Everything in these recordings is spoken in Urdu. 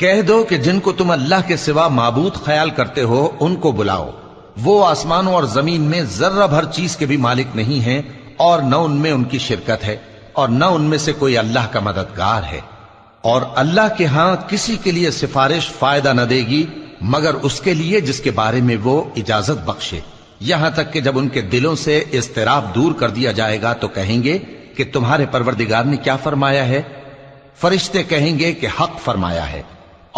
کہہ دو کہ جن کو تم اللہ کے سوا معبود خیال کرتے ہو ان کو بلاؤ، وہ آسمانوں اور زمین میں ذرہ بھر چیز کے بھی مالک نہیں ہیں، اور نہ ان میں ان کی شرکت ہے، اور نہ ان میں سے کوئی اللہ کا مددگار ہے، اور اللہ کے ہاں کسی کے لیے سفارش فائدہ نہ دے گی مگر اس کے لیے جس کے بارے میں وہ اجازت بخشے، یہاں تک کہ جب ان کے دلوں سے اضطراب دور کر دیا جائے گا تو کہیں گے کہ تمہارے پروردگار نے کیا فرمایا ہے؟ فرشتے کہیں گے کہ حق فرمایا ہے،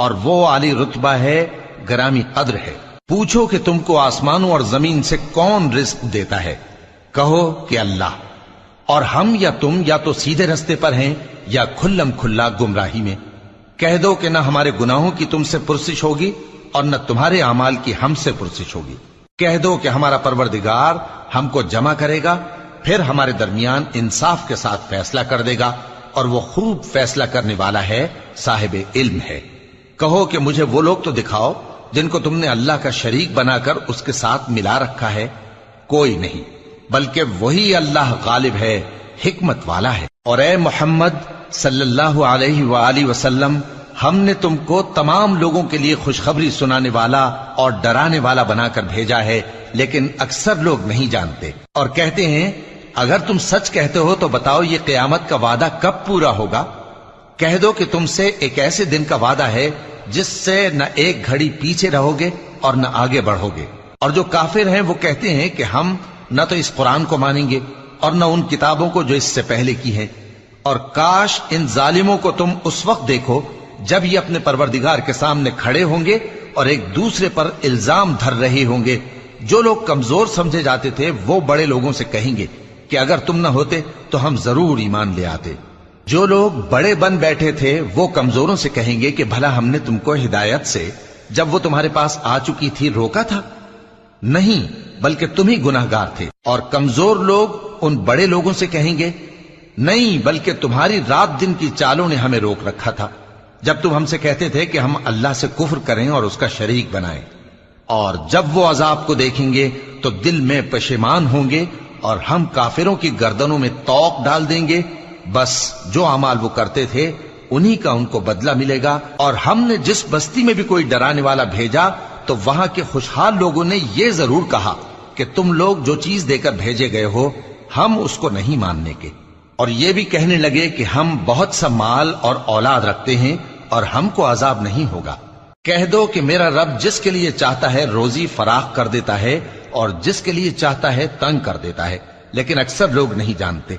اور وہ عالی رتبہ ہے، گرامی قدر ہے۔ پوچھو کہ تم کو آسمانوں اور زمین سے کون رزق دیتا ہے؟ کہو کہ اللہ، اور ہم یا تم یا تو سیدھے رستے پر ہیں یا کھلم کھلا گمراہی میں۔ کہہ دو کہ نہ ہمارے گناہوں کی تم سے پرسش ہوگی اور نہ تمہارے اعمال کی ہم سے پرسش ہوگی۔ کہہ دو کہ ہمارا پروردگار ہم کو جمع کرے گا، پھر ہمارے درمیان انصاف کے ساتھ فیصلہ کر دے گا، اور وہ خوب فیصلہ کرنے والا ہے، صاحب علم ہے۔ کہو کہ مجھے وہ لوگ تو دکھاؤ جن کو تم نے اللہ کا شریک بنا کر اس کے ساتھ ملا رکھا ہے۔ کوئی نہیں، بلکہ وہی اللہ غالب ہے، حکمت والا ہے۔ اور اے محمد صلی اللہ علیہ وآلہ وسلم، ہم نے تم کو تمام لوگوں کے لیے خوشخبری سنانے والا اور ڈرانے والا بنا کر بھیجا ہے، لیکن اکثر لوگ نہیں جانتے، اور کہتے ہیں اگر تم سچ کہتے ہو تو بتاؤ یہ قیامت کا وعدہ کب پورا ہوگا؟ کہہ دو کہ تم سے ایک ایسے دن کا وعدہ ہے جس سے نہ ایک گھڑی پیچھے رہو گے اور نہ آگے بڑھو گے۔ اور جو کافر ہیں وہ کہتے ہیں کہ ہم نہ تو اس قرآن کو مانیں گے اور نہ ان کتابوں کو جو اس سے پہلے کی ہیں، اور کاش ان ظالموں کو تم اس وقت دیکھو جب یہ اپنے پروردگار کے سامنے کھڑے ہوں گے اور ایک دوسرے پر الزام دھر رہے ہوں گے۔ جو لوگ کمزور سمجھے جاتے تھے وہ بڑے لوگوں سے کہیں گے کہ اگر تم نہ ہوتے تو ہم ضرور ایمان لے آتے۔ جو لوگ بڑے بن بیٹھے تھے وہ کمزوروں سے کہیں گے کہ بھلا ہم نے تم کو ہدایت سے جب وہ تمہارے پاس آ چکی تھی روکا تھا؟ نہیں، بلکہ تم ہی گناہگار تھے۔ اور کمزور لوگ ان بڑے لوگوں سے کہیں گے نہیں، بلکہ تمہاری رات دن کی چالوں نے ہمیں روک رکھا تھا جب تم ہم سے کہتے تھے کہ ہم اللہ سے کفر کریں اور اس کا شریک بنائیں۔ اور جب وہ عذاب کو دیکھیں گے تو دل میں پشیمان ہوں گے، اور ہم کافروں کی گردنوں میں طوق ڈال دیں گے، بس جو اعمال وہ کرتے تھے انہی کا ان کو بدلہ ملے گا۔ اور ہم نے جس بستی میں بھی کوئی ڈرانے والا بھیجا تو وہاں کے خوشحال لوگوں نے یہ ضرور کہا کہ تم لوگ جو چیز دے کر بھیجے گئے ہو ہم اس کو نہیں ماننے کے، اور یہ بھی کہنے لگے کہ ہم بہت سا مال اور اولاد رکھتے ہیں اور ہم کو عذاب نہیں ہوگا۔ کہہ دو کہ میرا رب جس کے لیے چاہتا ہے روزی فراخ کر دیتا ہے اور جس کے لیے چاہتا ہے تنگ کر دیتا ہے، لیکن اکثر لوگ نہیں جانتے۔